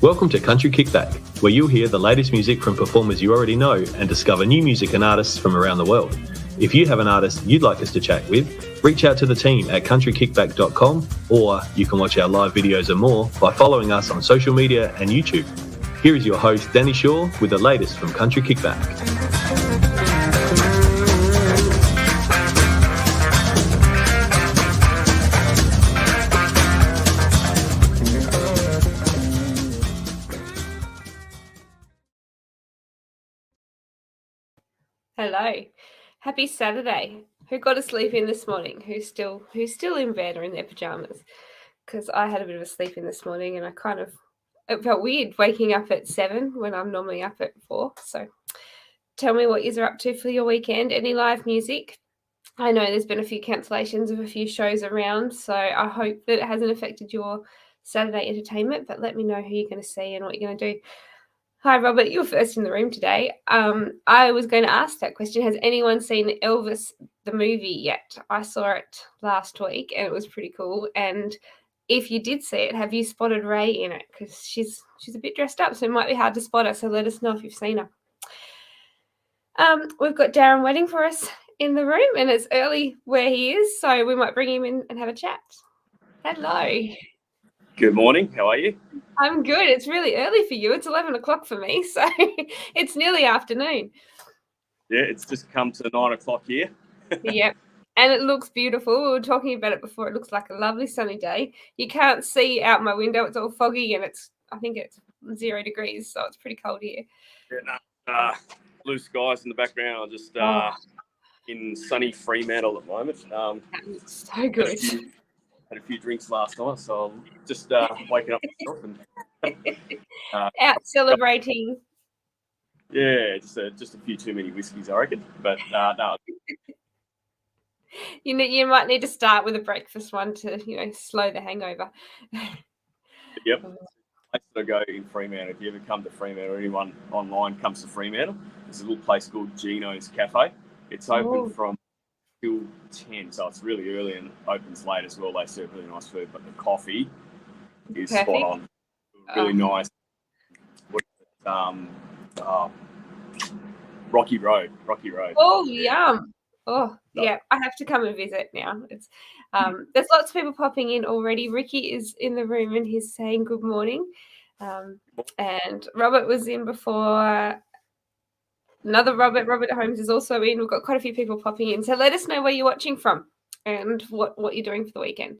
Welcome to Country Kickback, where you'll hear the latest music from performers you already know and discover new music and artists from around the world. If you have an artist you'd like us to chat with, reach out to the team at countrykickback.com, or you can watch our live videos and more by following us on social media and YouTube. Here is your host, Danni with the latest from Country Kickback. Hello. Happy Saturday. Who got to sleep in this morning? Who's still in bed or in their pajamas? Because I had a bit of a sleep in this morning and it felt weird waking up at 7 when I'm normally up at 4. So tell me what you're up to for your weekend. Any live music? I know there's been a few cancellations of a few shows around, so I hope that it hasn't affected your Saturday entertainment, but let me know who you're going to see and what you're going to do. Hi, Robert. You're first in the room today. I was going to ask that question. Has anyone seen Elvis, the movie, yet? I saw it last week and it was pretty cool. And if you did see it, have you spotted Ray in it? Because she's a bit dressed up, so it might be hard to spot her. So let us know if you've seen her. We've got Darren waiting for us in the room, and it's early where he is, so we might bring him in and have a chat. Hello. Good morning. How are you? I'm good. It's really early for you. It's 11 o'clock for me, so it's nearly afternoon. Yeah, it's just come to 9 o'clock here. Yep. And it looks beautiful. We were talking about it before. It looks like a lovely sunny day. You can't see out my window. It's all foggy, and I think it's 0 degrees, so it's pretty cold here. Yeah, blue skies in the background. I'm just in sunny Fremantle at the moment. So good. Had a few drinks last night, so I'm just waking up myself and out celebrating. Yeah, just a few too many whiskeys, I reckon. But no. You might need to start with a breakfast one to slow the hangover. Yep. Place that I go in Fremantle. If you ever come to Fremantle, or anyone online comes to Fremantle, there's a little place called Gino's Cafe. It's open from till 10, so it's really early and opens late as well. They serve really nice food, but the coffee is spot on. Really nice. Rocky Road. Oh, yum. Oh, yeah. I have to come and visit now. It's there's lots of people popping in already. Ricky is in the room and he's saying good morning. And Robert was in before. Another Robert Holmes is also in. We've got quite a few people popping in. So let us know where you're watching from and what you're doing for the weekend.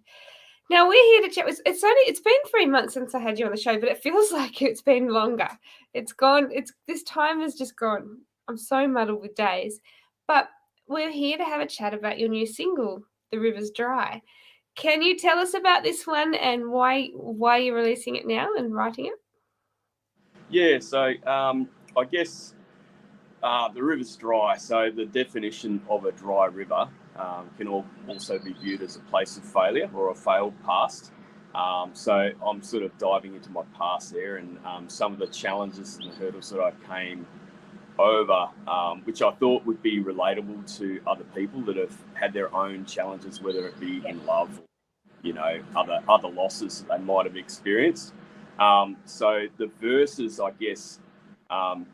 Now we're here to chat. It's been 3 months since I had you on the show, but it feels like it's been longer. It's gone. This time has just gone. I'm so muddled with days. But we're here to have a chat about your new single, The River's Dry. Can you tell us about this one and why you're releasing it now and writing it? Yeah, so I guess the river's dry. So the definition of a dry river can also be viewed as a place of failure or a failed past. So I'm sort of diving into my past there and some of the challenges and the hurdles that I came over, which I thought would be relatable to other people that have had their own challenges, whether it be in love or, other losses that they might have experienced. So the verses, I guess,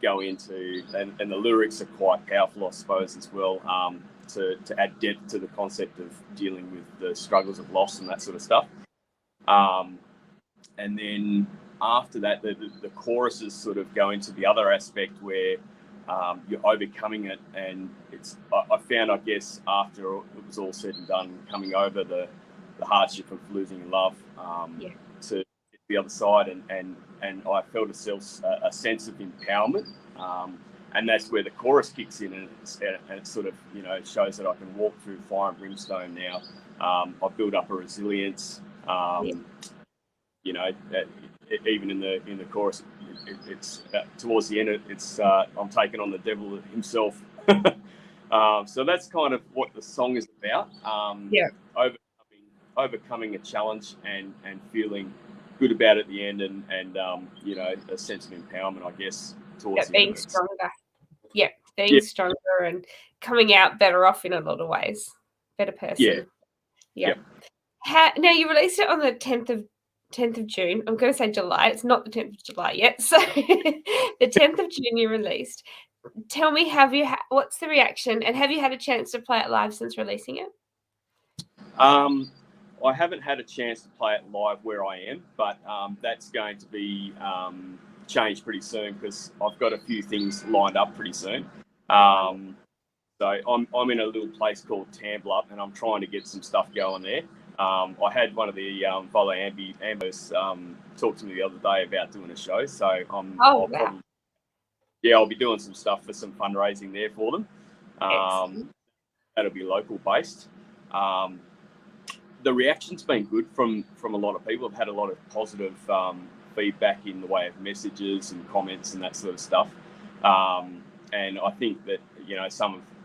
go into, and the lyrics are quite powerful, I suppose, as well, to add depth to the concept of dealing with the struggles of loss and that sort of stuff. And then after that, the choruses sort of go into the other aspect where you're overcoming it, and I found, I guess, after it was all said and done, coming over the hardship of losing love to the other side, and I felt a sense of empowerment, and that's where the chorus kicks in, and it sort of shows that I can walk through fire and brimstone now. I've built up a resilience, even in the chorus, it's towards the end. It's I'm taking on the devil himself. So that's kind of what the song is about. Overcoming a challenge and feeling good about it at the end, and a sense of empowerment, I guess, towards being stronger. Being stronger and coming out better off in a lot of ways. Better person. Yeah. Now you released it on the 10th of 10th of June. I'm going to say July. It's not the 10th of July yet. So the 10th of June you released. Tell me, what's the reaction, and have you had a chance to play it live since releasing it? I haven't had a chance to play it live where I am, but that's going to be changed pretty soon because I've got a few things lined up pretty soon. So I'm in a little place called Tambler, and I'm trying to get some stuff going there. I had one of the Volo Ambos talk to me the other day about doing a show, so I'll be doing some stuff for some fundraising there for them. That'll be local based. The reaction's been good from a lot of people. I've had a lot of positive feedback in the way of messages and comments and that sort of stuff. And I think that,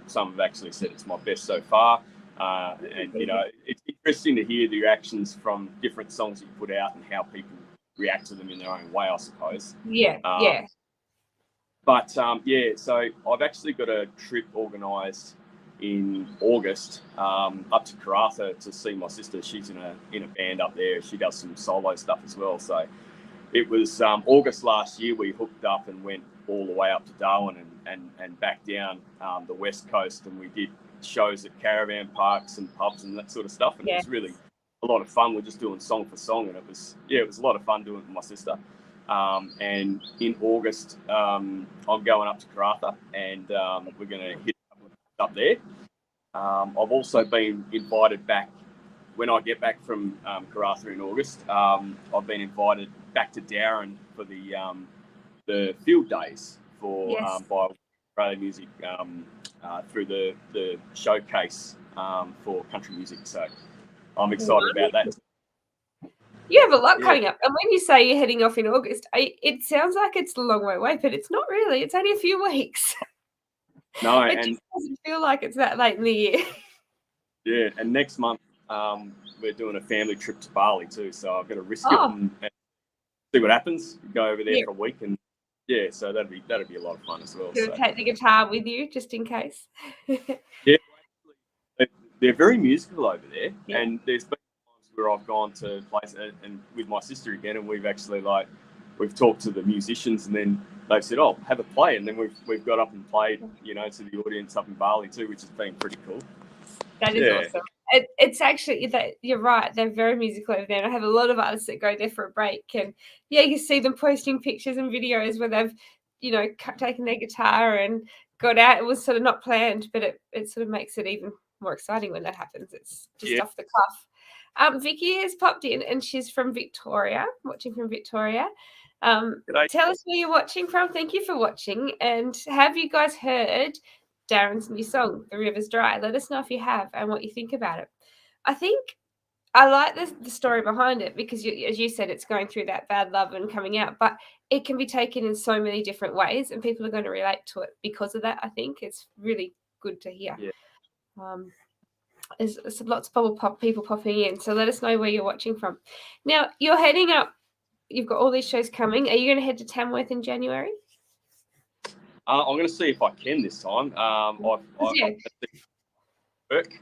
some have actually said it's my best so far. And, it's interesting to hear the reactions from different songs that you put out and how people react to them in their own way, I suppose. Yeah. But, so I've actually got a trip organised in August up to Karratha to see my sister. She's in a band up there. She does some solo stuff as well. So it was August last year we hooked up and went all the way up to Darwin and back down the west coast, and we did shows at caravan parks and pubs and that sort of stuff, and it was really a lot of fun. We're just doing song for song, and it was a lot of fun doing it with my sister. And in August I'm going up to Karratha, and we're going to hit up there. I've also been invited back when I get back from Karratha in August. I've been invited back to Darren for the field days for by Australian Music through the showcase for country music. So I'm excited about that. You have a lot coming up, and when you say you're heading off in August, it sounds like it's a long way away, but it's not really. It's only a few weeks. No, it just doesn't feel like it's that late in the year. Yeah, and next month we're doing a family trip to Bali too, so I've got to risk it and see what happens. Go over there for a week, and so that'd be a lot of fun as well. You'll take the guitar with you just in case. Yeah, they're very musical over there, and there's been times where I've gone to places and with my sister again, and we've actually we've talked to the musicians, and then they've said, "Oh, have a play," and then we've got up and played, to the audience up in Bali too, which has been pretty cool. That is awesome. It's actually you're right. They're very musical over there, and I have a lot of artists that go there for a break, and you see them posting pictures and videos where they've taken their guitar and got out. It was sort of not planned, but it sort of makes it even more exciting when that happens. It's just off the cuff. Vicky has popped in, and she's from Victoria, watching from Victoria. Tell us where you're watching from. Thank you for watching. And have you guys heard Darren's new song, The River's Dry? Let us know if you have and what you think about it. I think I like the story behind it because, as you said, it's going through that bad love and coming out, but it can be taken in so many different ways, and people are going to relate to it because of that. I think it's really good to hear. There's lots of people popping in, so let us know where you're watching from. Now, you're heading up. You've got all these shows coming. Are you going to head to Tamworth in January? I'm going to see if I can this time. I've work,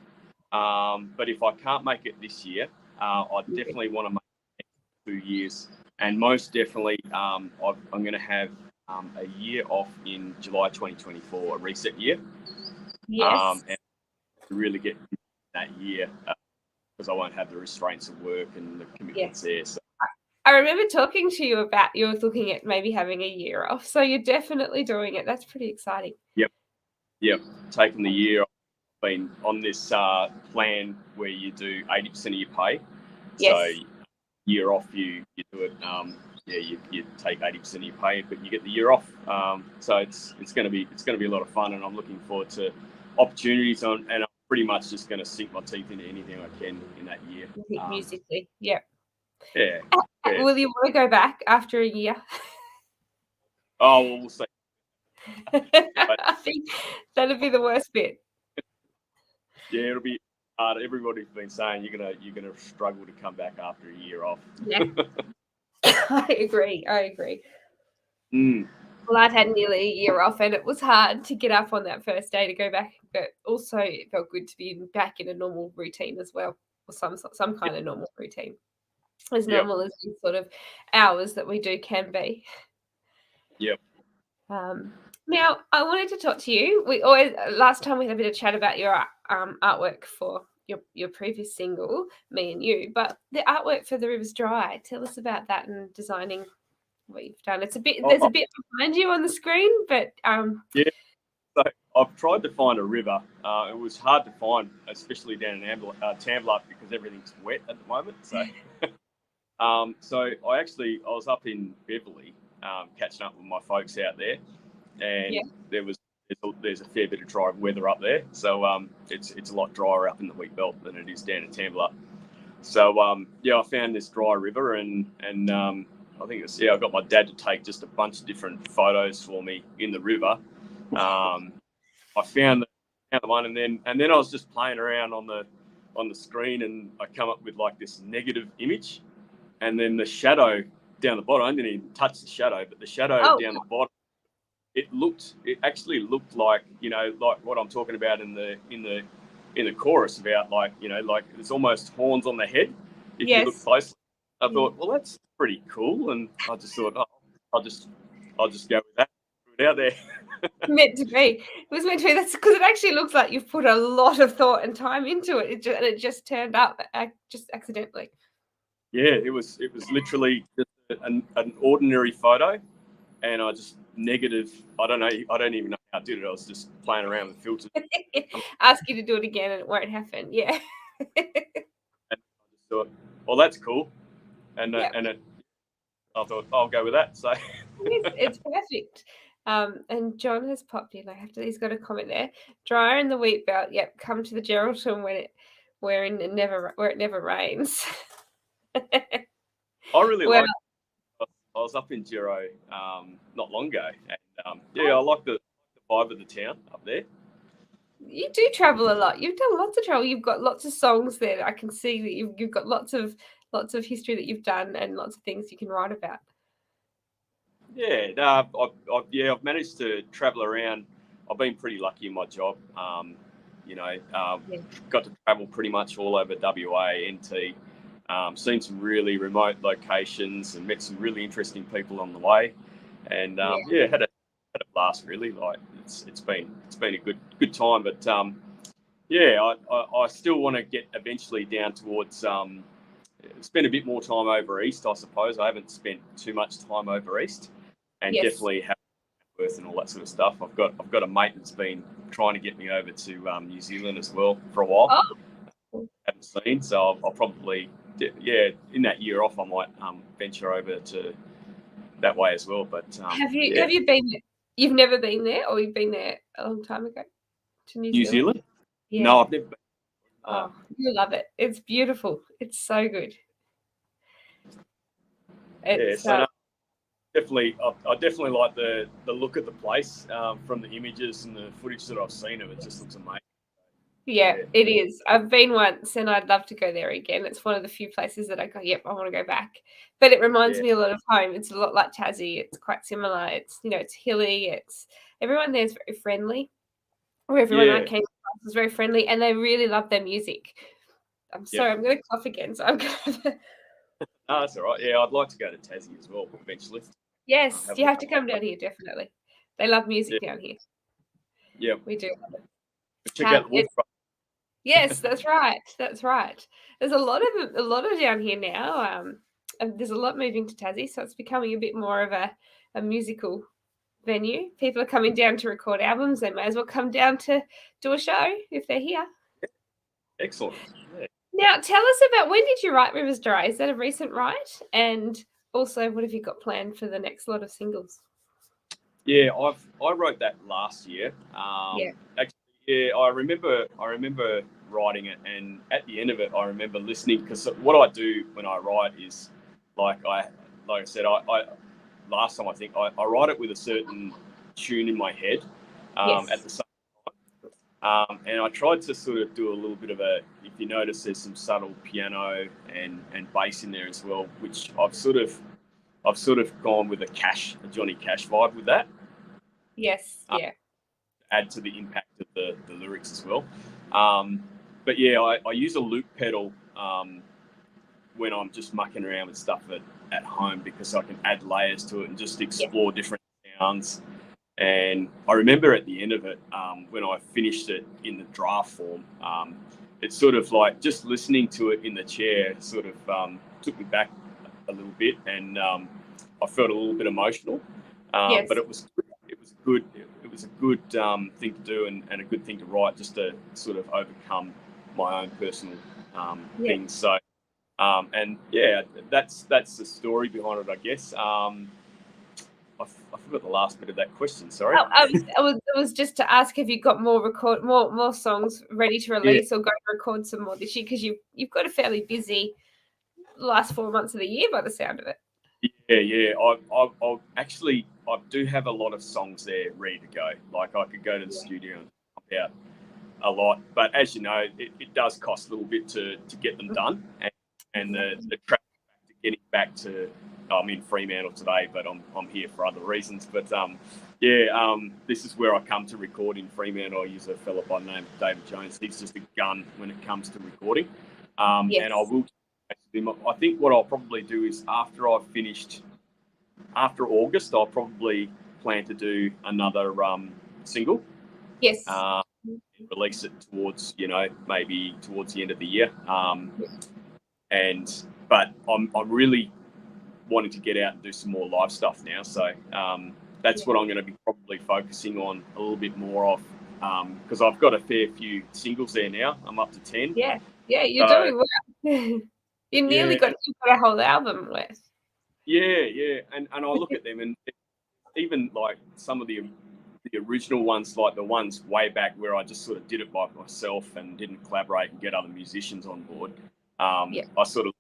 but if I can't make it this year, I definitely want to make it 2 years. And most definitely, I'm going to have a year off in July 2024, a reset year. Yes. And to really get that year because I won't have the restraints of work and the commitments there. So. I remember talking to you about you were looking at maybe having a year off. So you're definitely doing it. That's pretty exciting. Yep. Taking the year off. Been on this plan where you do 80% of your pay. Yes. So year off, you do it. You take 80% of your pay, but you get the year off. So it's going to be a lot of fun, and I'm looking forward to opportunities. And I'm pretty much just going to sink my teeth into anything I can in that year. Musically, yeah. Will you want to go back after a year? Oh, well, we'll see. I think that'd be the worst bit. Yeah, it'll be hard. Everybody's been saying you're gonna struggle to come back after a year off. Yeah, I agree. Well, I'd had nearly a year off, and it was hard to get up on that first day to go back, but also it felt good to be back in a normal routine as well, or some kind of normal routine. as normal as the sort of hours that we do can be. Yep. Now, I wanted to talk to you. We always last time we had a bit of chat about your artwork for your previous single, Me and You, but the artwork for The River's Dry. Tell us about that and designing what you've done. It's a bit there's a bit behind you on the screen, but yeah. So I've tried to find a river. It was hard to find, especially down in Tambler, because everything's wet at the moment. So, so I was up in Beverley, catching up with my folks out there, and there's a fair bit of dry weather up there. So it's a lot drier up in the wheat belt than it is down in Tambler. So I found this dry river, and I think I got my dad to take just a bunch of different photos for me in the river. I found the one, and then I was just playing around on the screen, and I come up with like this negative image, and then the shadow down the bottom. I didn't even touch the shadow, but the shadow down the bottom, it actually looked like, like what I'm talking about in the chorus about, like it's almost horns on the head if you look closely. I thought, well, that's pretty cool, and I just thought, I'll just go with that. Put it out there. Meant to be. It was meant to be. That's because it actually looks like you've put a lot of thought and time into it. It just turned up just accidentally. Yeah, it was literally just an ordinary photo, and I just negative. I don't even know how I did it. I was just playing around with filters. Ask you to do it again, and it won't happen. Yeah. And I just thought, well, that's cool, and I thought I'll go with that. So it's perfect. And John has popped in. He's got a comment there. Drier in the wheat belt. Yep. Come to the Geraldton where it never rains. I really like. I was up in Gero not long ago, and I like the vibe of the town up there. You do travel a lot. You've done lots of travel. You've got lots of songs there. I can see that you've got lots of history that you've done and lots of things you can write about. Yeah, I've managed to travel around. I've been pretty lucky in my job. Got to travel pretty much all over WA, NT. Seen some really remote locations and met some really interesting people on the way, and had a blast. Really, like it's been a good time. But I still want to get eventually down towards spend a bit more time over east. I suppose I haven't spent too much time over east, and definitely have Perth and all that sort of stuff. I've got a mate that's been trying to get me over to New Zealand as well for a while. Haven't seen, so I'll probably in that year off I might venture over to that way as well. But have you been there? You've never been there, or you've been there a long time ago to New Zealand? Yeah. No, I've never been. You love it. It's beautiful. It's so good. Definitely, I definitely like the look of the place from the images and the footage that I've seen of it. Just looks amazing. Yeah, it is. I've been once, and I'd love to go there again. It's one of the few places that I go, yep, I want to go back. But it reminds me a lot of home. It's a lot like Tassie. It's quite similar. It's it's hilly. Everyone there's very friendly. Or everyone I came across was very friendly, and they really love their music. I'm sorry, I'm going to cough again, so I'm going to. No, that's all right. Yeah, I'd like to go to Tassie as well eventually. Yes, you have to come down here, definitely. They love music down here. Yeah, we do love it. Check out the Wolf. Yes, that's right. That's right. There's a lot of down here now. And there's a lot moving to Tassie, so it's becoming a bit more of a musical venue. People are coming down to record albums. They may as well come down to do a show if they're here. Excellent. Yeah. Now, tell us about, when did you write Rivers Dry? Is that a recent write? And also, what have you got planned for the next lot of singles? Yeah, I wrote that last year. Actually, I remember writing it, and at the end of it, I remember listening, because what I do when I write is, like I said, I last time I think I write it with a certain tune in my head at the same time, and I tried to sort of do a little bit of if you notice, there's some subtle piano and bass in there as well, which I've sort of gone with a Johnny Cash vibe with that. Yes, yeah. Add to the impact of the lyrics as well. But yeah, I use a loop pedal when I'm just mucking around with stuff at home, because I can add layers to it and just explore different sounds. And I remember at the end of it, when I finished it in the draft form, it's sort of like just listening to it in the chair sort of took me back a little bit, and I felt a little bit emotional. But it was good. It was a good thing to do, and a good thing to write, just to sort of overcome my own personal things. So, and yeah, that's the story behind it, I guess. I forgot the last bit of that question. Sorry. It was just to ask, have you got more songs ready to release, or going to record some more this year? Because you've got a fairly busy last 4 months of the year by the sound of it. Yeah. I do have a lot of songs there ready to go. Like, I could go to the studio and pump out a lot, but as you know, it does cost a little bit to get them done, and the track to getting back to. I'm in Fremantle today, but I'm here for other reasons. But this is where I come to record in Fremantle. I use a fella by the name of David Jones. He's just a gun when it comes to recording, and I will. I think what I'll probably do is after August, I'll probably plan to do another single. Yes. Release it towards, maybe towards the end of the year. But I'm really wanting to get out and do some more live stuff now. So that's what I'm going to be probably focusing on a little bit more of, because I've got a fair few singles there now. I'm up to 10. Yeah, you're doing well. You've got a whole album worth. Yeah. And I look at them, and even like some of the original ones, like the ones way back where I just sort of did it by myself and didn't collaborate and get other musicians on board. I sort of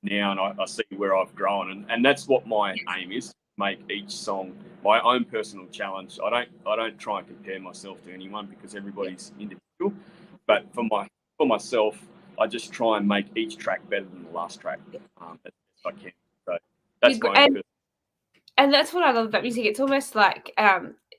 now, and I see where I've grown, and that's what my aim is: to make each song my own personal challenge. I don't try and compare myself to anyone, because everybody's individual. But for myself, I just try and make each track better than the last track as best I can. So that's my own. And that's what I love about music. It's almost like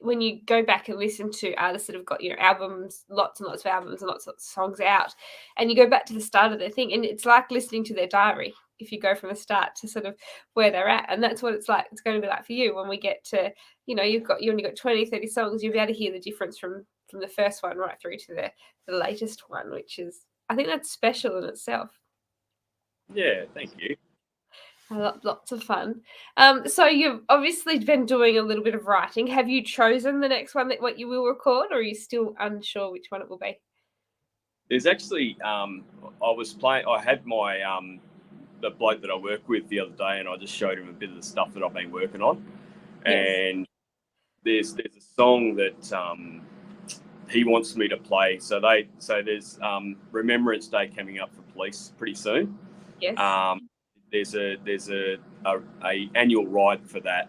when you go back and listen to artists that have got albums, lots and lots of albums and lots of songs out, and you go back to the start of their thing, and it's like listening to their diary. If you go from the start to sort of where they're at, and that's what it's like. It's going to be like for you when we get to, you only got 20, 30 songs. You'll be able to hear the difference from the first one right through to the latest one, which is, I think that's special in itself. Yeah, thank you. Lots of fun. So you've obviously been doing a little bit of writing. Have you chosen the next one what you will record, or are you still unsure which one it will be? There's actually, I had my, the bloke that I work with the other day, and I just showed him a bit of the stuff that I've been working on. And there's a song that he wants me to play. So there's Remembrance Day coming up for police pretty soon. Yes. There's a annual ride for that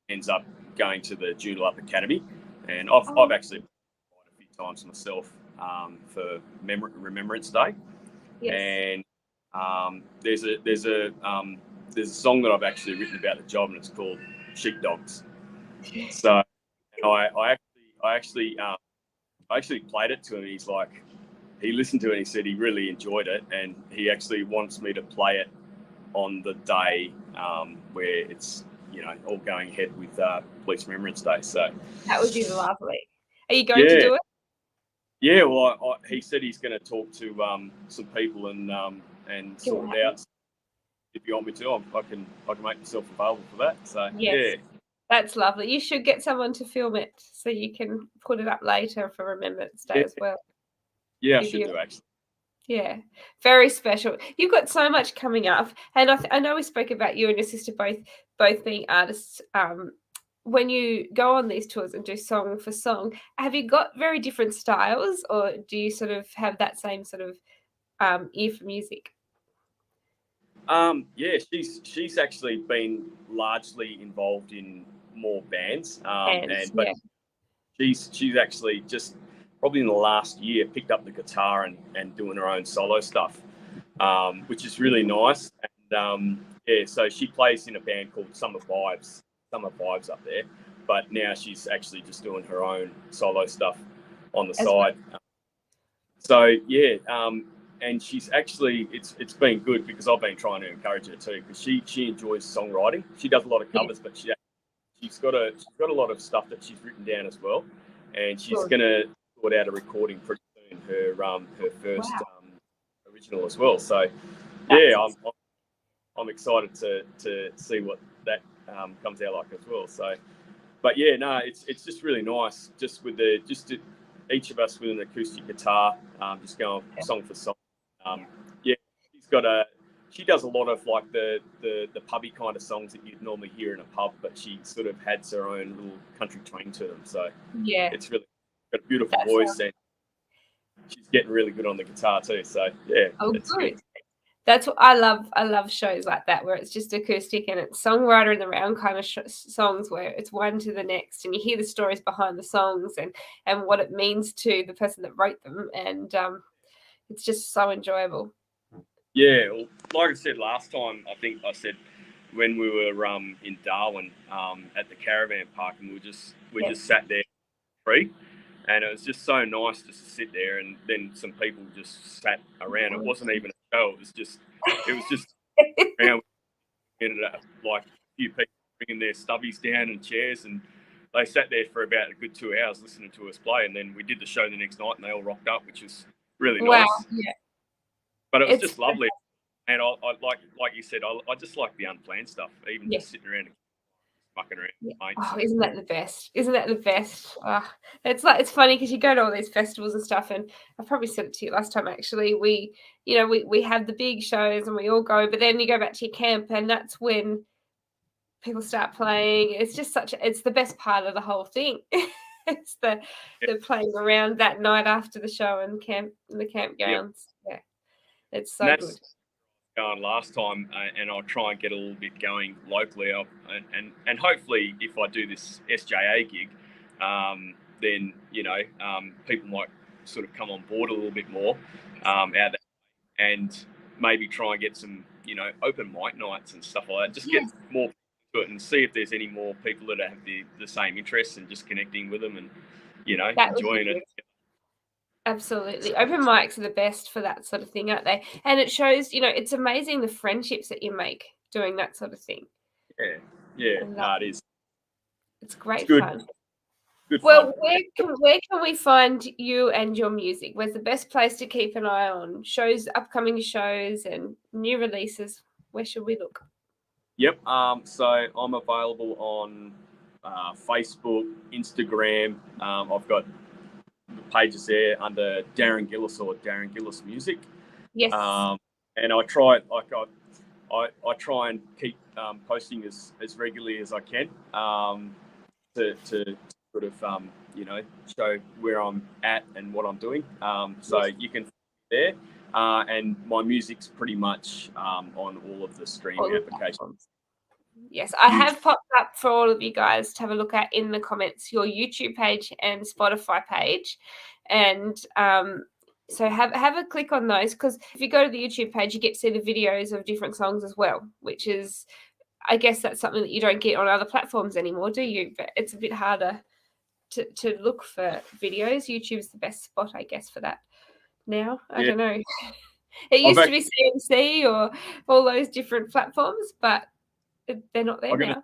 ends up going to the Joondalup Academy, and I've actually played a few times myself for Remembrance Day. Yes. And there's a song that I've actually written about the job, and it's called Sheepdogs. So I actually played it to him. He's like, he listened to it and he said he really enjoyed it, and he actually wants me to play it on the day where it's all going ahead with Police Remembrance Day. So that would be lovely. Are you going to do it? Yeah, well, he said he's going to talk to some people and sort it out. If you want me to, I can make myself available for that. So yeah, that's lovely. You should get someone to film it so you can put it up later for Remembrance Day as well. Yeah, I should do actually. Yeah, very special. You've got so much coming up, and I know we spoke about you and your sister both being artists. When you go on these tours and do song for song, have you got very different styles, or do you sort of have that same sort of ear for music? Yeah, she's actually been largely involved in more bands, but she's actually just probably in the last year picked up the guitar and doing her own solo stuff, which is really nice. And so she plays in a band called Summer Vibes up there, but now she's actually just doing her own solo stuff on the side. So and she's actually it's been good because I've been trying to encourage her too, because she enjoys songwriting. She does a lot of covers, but she's got a lot of stuff that she's written down as well, and she's going to sort out a recording pretty soon. Her first original as well. So I'm excited to see what that comes out like as well. So, but yeah, no, it's just really nice, just with each of us with an acoustic guitar, just going song for song. She does a lot of like the pubby kind of songs that you'd normally hear in a pub, but she sort of adds her own little country twang to them. So it's really got a beautiful voice, and she's getting really good on the guitar too. So it's good. good. That's what I love. I love shows like that where it's just acoustic and it's songwriter in the round kind of songs where it's one to the next, and you hear the stories behind the songs and what it means to the person that wrote them, and it's just so enjoyable. Yeah, well, like I said last time, I think I said when we were in Darwin at the caravan park, and we just sat there free, and it was just so nice just to sit there, and then some people just sat around. It wasn't even a show; it was just around. Ended up like a few people bringing their stubbies down and chairs, and they sat there for about a good 2 hours listening to us play, and then we did the show the next night, and they all rocked up, which was really nice. Yeah. But it was just lovely, and I like you said, I just like the unplanned stuff, even just sitting around and mucking around. Yeah. Oh, isn't that the best? Isn't that the best? It's funny because you go to all these festivals and stuff, and I probably said it to you last time. Actually, we have the big shows and we all go, but then you go back to your camp, and that's when people start playing. It's just it's the best part of the whole thing. It's the playing around that night after the show and in the campgrounds. Yeah. It's so good. Going last time, and I'll try and get a little bit going locally, and hopefully if I do this SJA gig, then people might sort of come on board a little bit more out there, and maybe try and get some open mic nights and stuff like that. Just get more to it and see if there's any more people that have the same interests and just connecting with them and enjoying it. Absolutely. Open mics are the best for that sort of thing, aren't they? And it shows, it's amazing the friendships that you make doing that sort of thing. Yeah. No, it is. It's great fun. Good fun. Well, where can we find you and your music? Where's the best place to keep an eye on shows, upcoming shows and new releases? Where should we look? Yep. So I'm available on Facebook, Instagram. I've got pages there under Darren Gillis or Darren Gillis Music. Yes. And I try I try and keep posting as regularly as I can to sort of show where I'm at and what I'm doing. So you can find there, and my music's pretty much on all of the streaming applications. Yes, I have popped up for all of you guys to have a look at in the comments your YouTube page and Spotify page, and so have a click on those, because if you go to the YouTube page, you get to see the videos of different songs as well, which is, I guess that's something that you don't get on other platforms anymore, do you? But it's a bit harder to look for videos. YouTube's the best spot, I guess, for that now. I don't know. It used to be CMC or all those different platforms, but they're not there now.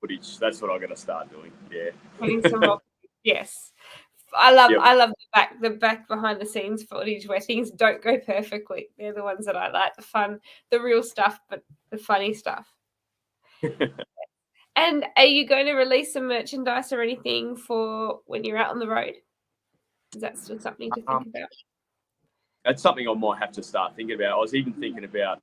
Footage. That's what I'm going to start doing. Yeah. Putting some more. Yes. I love the back behind the scenes footage where things don't go perfectly. They're the ones that I like. The real stuff, but the funny stuff. And are you going to release some merchandise or anything for when you're out on the road? Is that still something to think about? That's something I might have to start thinking about. I was even thinking about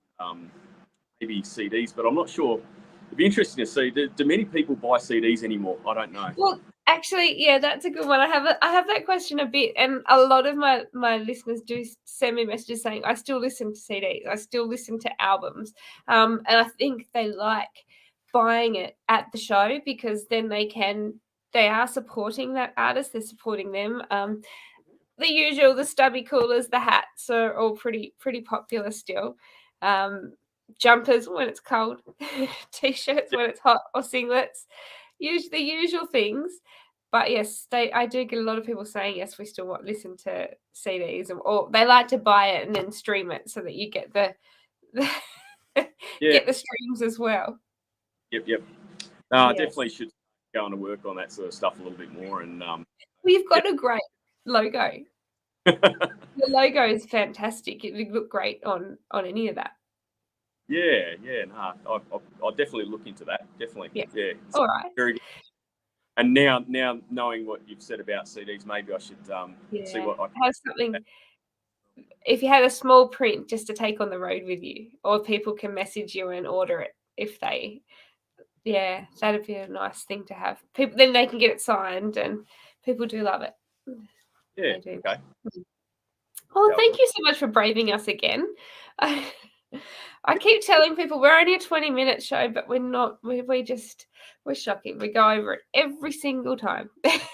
maybe CDs, but I'm not sure. It'd be interesting to see. Do many people buy CDs anymore? I don't know. Well, actually, yeah, that's a good one. I have that question a bit, and a lot of my listeners do send me messages saying, I still listen to CDs. I still listen to albums. And I think they like buying it at the show, because then they are supporting that artist. They're supporting them. The usual, the stubby coolers, the hats are all pretty popular still. Jumpers when it's cold, t-shirts when it's hot, or singlets. The usual things. But yes, I do get a lot of people saying, yes, we still listen to CDs, or they like to buy it and then stream it so that you get the get the streams as well. Yep. Definitely should go on to work on that sort of stuff a little bit more. And you've got a great logo. The logo is fantastic. It would look great on any of that. I'll definitely look into that. Definitely. Yeah. All right. Very good. And now knowing what you've said about CDs, maybe I should see what I have something. If you had a small print just to take on the road with you, or people can message you and order it if they. Yeah, that'd be a nice thing to have. People then they can get it signed, and people do love it. Yeah. Okay. Well, thank you so much for braving us again. I keep telling people we're only a 20-minute show, but we're not. We're shocking. We go over it every single time. It's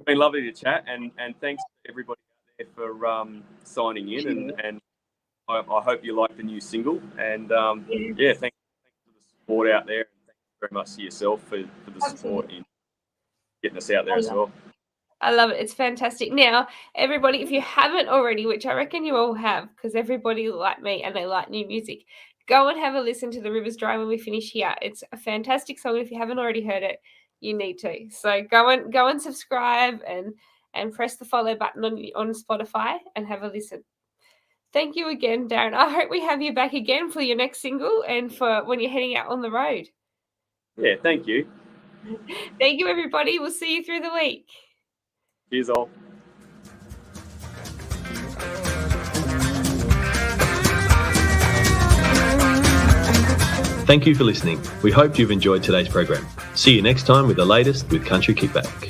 been lovely to chat, and thanks to everybody out there for signing in, and I hope you like the new single. And thanks for the support out there, and thank you very much to yourself for the support in getting us out there as well. I love it. It's fantastic. Now, everybody, if you haven't already, which I reckon you all have, because everybody like me and they like new music, go and have a listen to The Rivers Dry when we finish here. It's a fantastic song. If you haven't already heard it, you need to. So go and subscribe and press the follow button on Spotify and have a listen. Thank you again, Darren. I hope we have you back again for your next single and for when you're heading out on the road. Yeah, thank you. Thank you, everybody. We'll see you through the week. Cheers all. Thank you for listening. We hope you've enjoyed today's program. See you next time with the latest with Country Kickback.